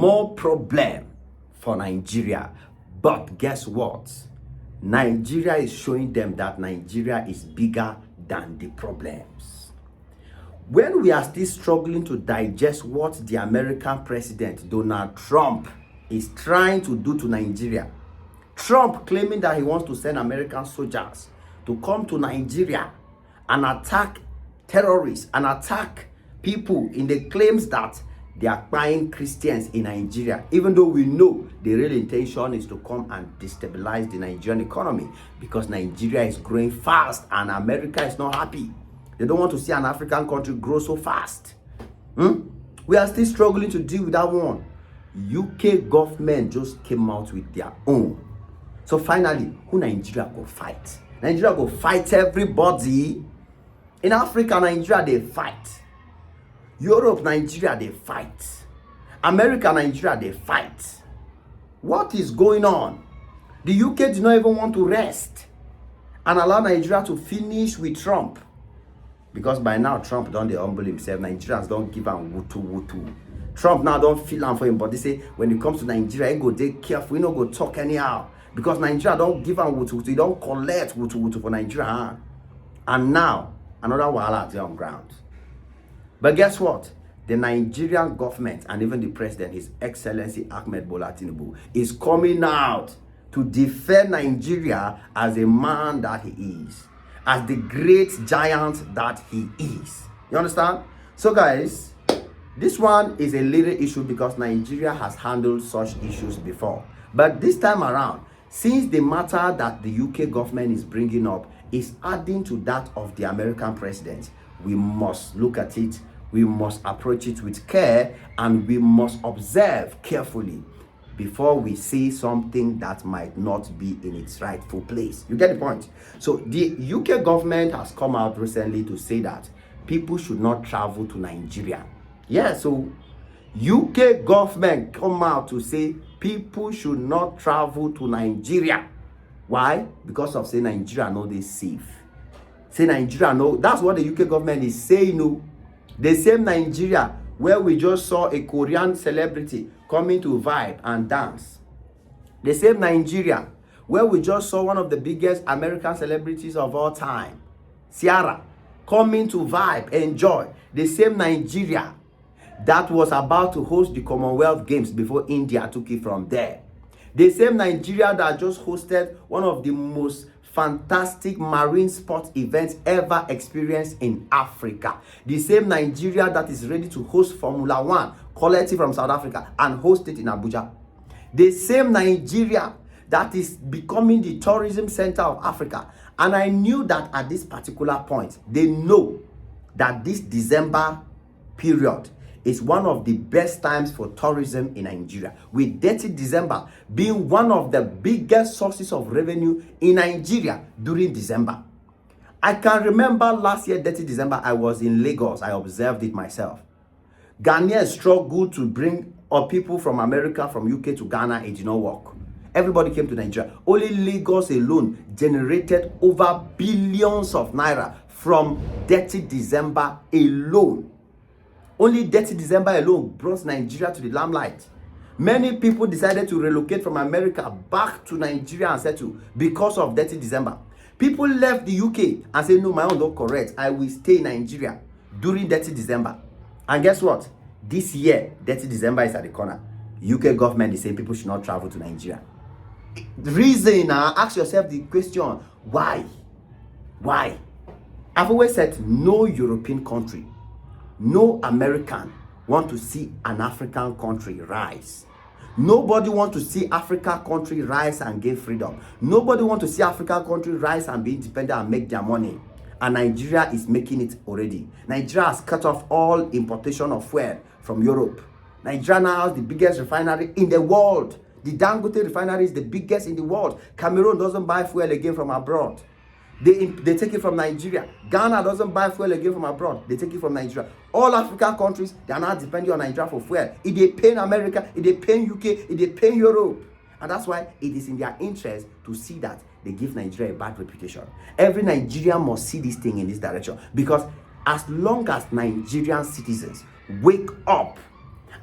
more problem for Nigeria. But guess what? Nigeria is showing them that Nigeria is bigger than the problems. When we are still struggling to digest what the American president Donald Trump is trying to do to Nigeria, Trump claiming that he wants to send American soldiers to come to Nigeria and attack terrorists and attack people in the claims that they are buying Christians in Nigeria, even though we know the real intention is to come and destabilize the Nigerian economy, because Nigeria is growing fast and America is not happy. They don't want to see an African country grow so fast. We are still struggling to deal with that one. UK government just came out with their own. So finally, who Nigeria go fight? Nigeria go fight everybody. In Africa, Nigeria, they fight. Europe, Nigeria, they fight. America, Nigeria, they fight. What is going on? The UK did not even want to rest and allow Nigeria to finish with Trump. Because by now, Trump don't humble himself. Nigerians don't give him wutu. Trump now don't feel him for him, but they say when it comes to Nigeria, he go take careful, he no go talk anyhow. Because Nigeria don't give him wutu, he don't collect wutu for Nigeria. And now, another wahala is on ground. But guess what? The Nigerian government and even the president, His Excellency Ahmed Bola Tinubu, is coming out to defend Nigeria as a man that he is, as the great giant that he is. You understand? So guys, this one is a little issue because Nigeria has handled such issues before. But this time around, since the matter that the UK government is bringing up is adding to that of the American president, we must look at it, we must approach it with care, and we must observe carefully before we say something that might not be in its rightful place. You get the point? So the UK government has come out recently to say that people should not travel to Nigeria. Yeah, so UK government come out to say people should not travel to Nigeria. Why? Because of say Nigeria no dey safe. Say Nigeria no, that's what the UK government is saying. No, the same Nigeria where we just saw a Korean celebrity coming to vibe and dance. The same Nigeria where we just saw one of the biggest American celebrities of all time, Ciara, coming to vibe, enjoy. The same Nigeria that was about to host the Commonwealth Games before India took it from there. The same Nigeria that just hosted one of the most fantastic marine sport events ever experienced in Africa. The same Nigeria that is ready to host Formula One, collect it from South Africa and host it in Abuja. The same Nigeria that is becoming the tourism center of Africa. And I knew that at this particular point, they know that this December period is one of the best times for tourism in Nigeria, with Dirty December being one of the biggest sources of revenue in Nigeria during December. I can remember last year, Dirty December, I was in Lagos. I observed it myself. Ghanaians struggled to bring people from America, from UK to Ghana. It did not work. Everybody came to Nigeria. Only Lagos alone generated over billions of naira from Dirty December alone. Only Dirty December alone brought Nigeria to the limelight. Many people decided to relocate from America back to Nigeria and settle because of Dirty December. People left the UK and said, no, my own not correct. I will stay in Nigeria during Dirty December. And guess what? This year, Dirty December is at the corner. UK government is saying people should not travel to Nigeria. The reason, ask yourself the question, why? Why? I've always said no European country, no American want to see an African country rise. Nobody want to see African country rise and gain freedom. Nobody want to see African country rise and be independent and make their money. And Nigeria is making it already. Nigeria has cut off all importation of fuel from Europe. Nigeria now has the biggest refinery in the world. The Dangote refinery is the biggest in the world. Cameroon doesn't buy fuel again from abroad. They take it from Nigeria. Ghana doesn't buy fuel again from abroad. They take it from Nigeria. All African countries, they are now depending on Nigeria for fuel. If they pay in America, if they pay in UK, if they pay in Europe. And that's why it is in their interest to see that they give Nigeria a bad reputation. Every Nigerian must see this thing in this direction. Because as long as Nigerian citizens wake up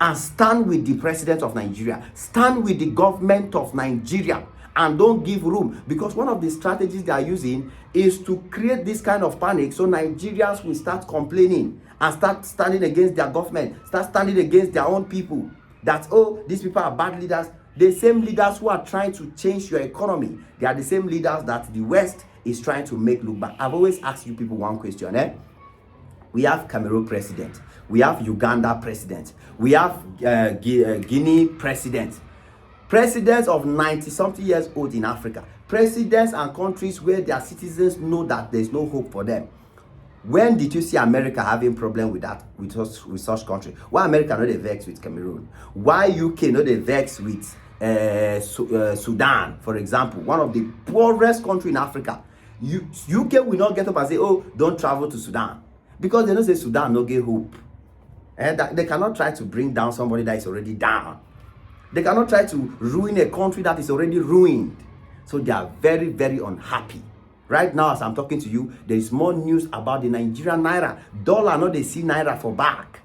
and stand with the president of Nigeria, stand with the government of Nigeria, and don't give room. Because one of the strategies they are using is to create this kind of panic, so Nigerians will start complaining and start standing against their government, start standing against their own people, that, oh, these people are bad leaders. The same leaders who are trying to change your economy, they are the same leaders that the West is trying to make look back. I've always asked you people one question. We have Cameroon president, we have Uganda president, we have Guinea president, presidents of 90-something years old in Africa, presidents and countries where their citizens know that there's no hope for them. When did you see America having problem with that, with such country? Why America not dey vex with Cameroon? Why UK not dey vex with Sudan, for example, one of the poorest country in Africa? UK will not get up and say, oh, don't travel to Sudan, because they know say Sudan no get hope. And they cannot try to bring down somebody that is already down. They cannot try to ruin a country that is already ruined. So they are very, very unhappy. Right now, as I'm talking to you, there is more news about the Nigerian naira. Dollar, no, they see naira for back.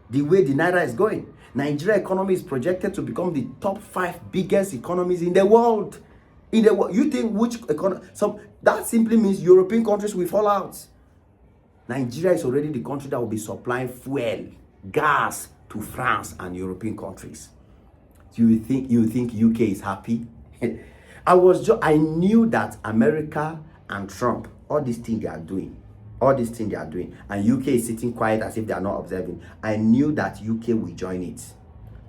The way the naira is going. Nigeria economy is projected to become the top 5 biggest economies in the world. In the world, you think which economy? So that simply means European countries will fall out. Nigeria is already the country that will be supplying fuel, gas to France and European countries. Do you think UK is happy? I knew that America and Trump, all these things they are doing, and UK is sitting quiet as if they are not observing. I knew that UK will join it.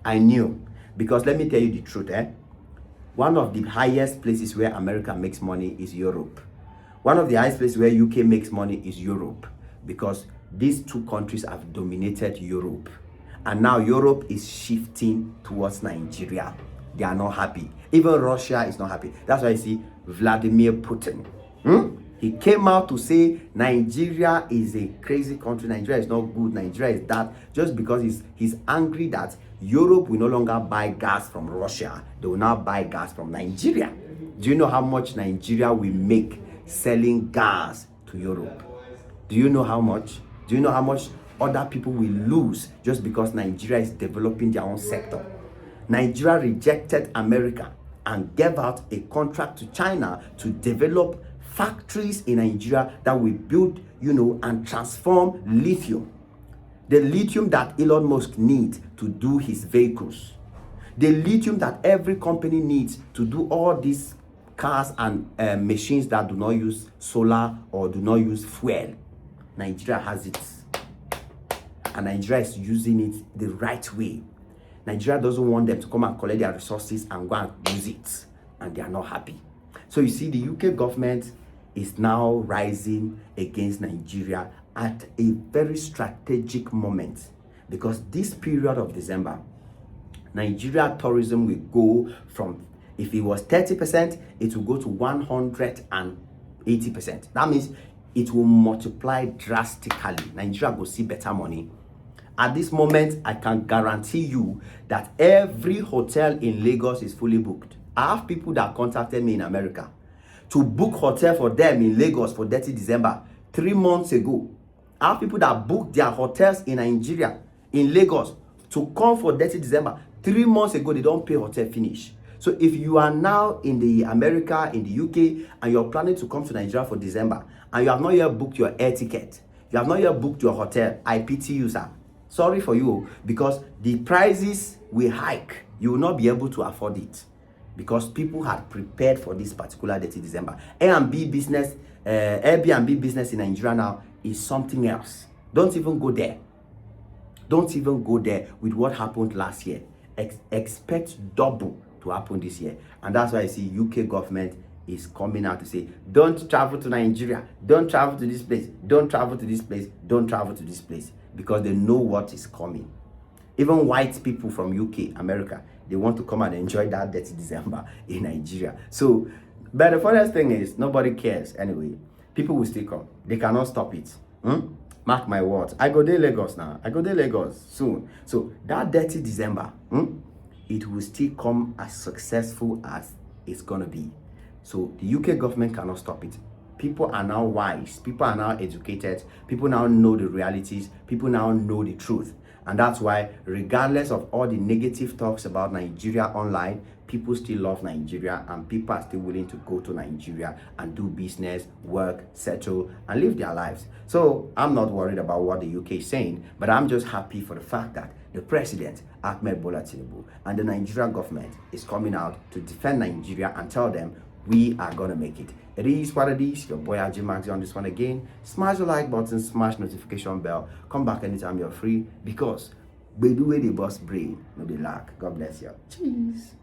I knew, because let me tell you the truth, one of the highest places where America makes money is Europe. One of the highest places where UK makes money is Europe, because these two countries have dominated Europe, and now Europe is shifting towards Nigeria. They are not happy. Even Russia is not happy. That's why you see Vladimir Putin. He came out to say Nigeria is a crazy country. Nigeria is not good. Nigeria is that, just because he's angry that Europe will no longer buy gas from Russia. They will now buy gas from Nigeria. Do you know how much Nigeria will make selling gas to Europe? Do you know how much? Do you know how much other people will lose just because Nigeria is developing their own sector? Nigeria rejected America and gave out a contract to China to develop factories in Nigeria that will build, and transform lithium. The lithium that Elon Musk needs to do his vehicles. The lithium that every company needs to do all these cars and machines that do not use solar or do not use fuel. Nigeria has it. And Nigeria is using it the right way. Nigeria doesn't want them to come and collect their resources and go and use it. And they are not happy. So you see, the UK government is now rising against Nigeria at a very strategic moment. Because this period of December, Nigeria tourism will go from, if it was 30%, it will go to 180%. That means it will multiply drastically. Nigeria will see better money. At this moment, I can guarantee you that every hotel in Lagos is fully booked. I have people that contacted me in America to book hotel for them in Lagos for 30 December 3 months ago. I have people that booked their hotels in Nigeria, in Lagos, to come for 30 December 3 months ago. They don't pay hotel finish. So if you are now in the America, in the UK, and you're planning to come to Nigeria for December, and you have not yet booked your air ticket, you have not yet booked your hotel, I pity you, sir. Sorry for you, because the prices will hike. You will not be able to afford it, because people had prepared for this particular 30 December. Airbnb business in Nigeria now is something else. Don't even go there. Don't even go there with what happened last year. Expect double to happen this year. And that's why I see UK government is coming out to say, don't travel to Nigeria, don't travel to this place, don't travel to this place, don't travel to this place, because they know what is coming. Even white people from UK, America, they want to come and enjoy that 30 December in Nigeria. So, but the funniest thing is, nobody cares anyway. People will still come. They cannot stop it. Mark my words. I go to Lagos now. I go to Lagos soon. So, that 30 December, it will still come as successful as it's going to be. So, the UK government cannot stop it. People are now wise. People are now educated. People now know the realities. People now know the truth. And that's why, regardless of all the negative talks about Nigeria online, people still love Nigeria, and people are still willing to go to Nigeria and do business, work, settle, and live their lives. So I'm not worried about what the UK is saying, but I'm just happy for the fact that the president, Ahmed Bola Tinubu, and the Nigerian government is coming out to defend Nigeria and tell them we are gonna make it. It is what it is. Your boy Ajay Maxi on this one again. Smash the like button, smash notification bell. Come back anytime you're free, because we do the boss brain, no the lack. God bless you. Cheers.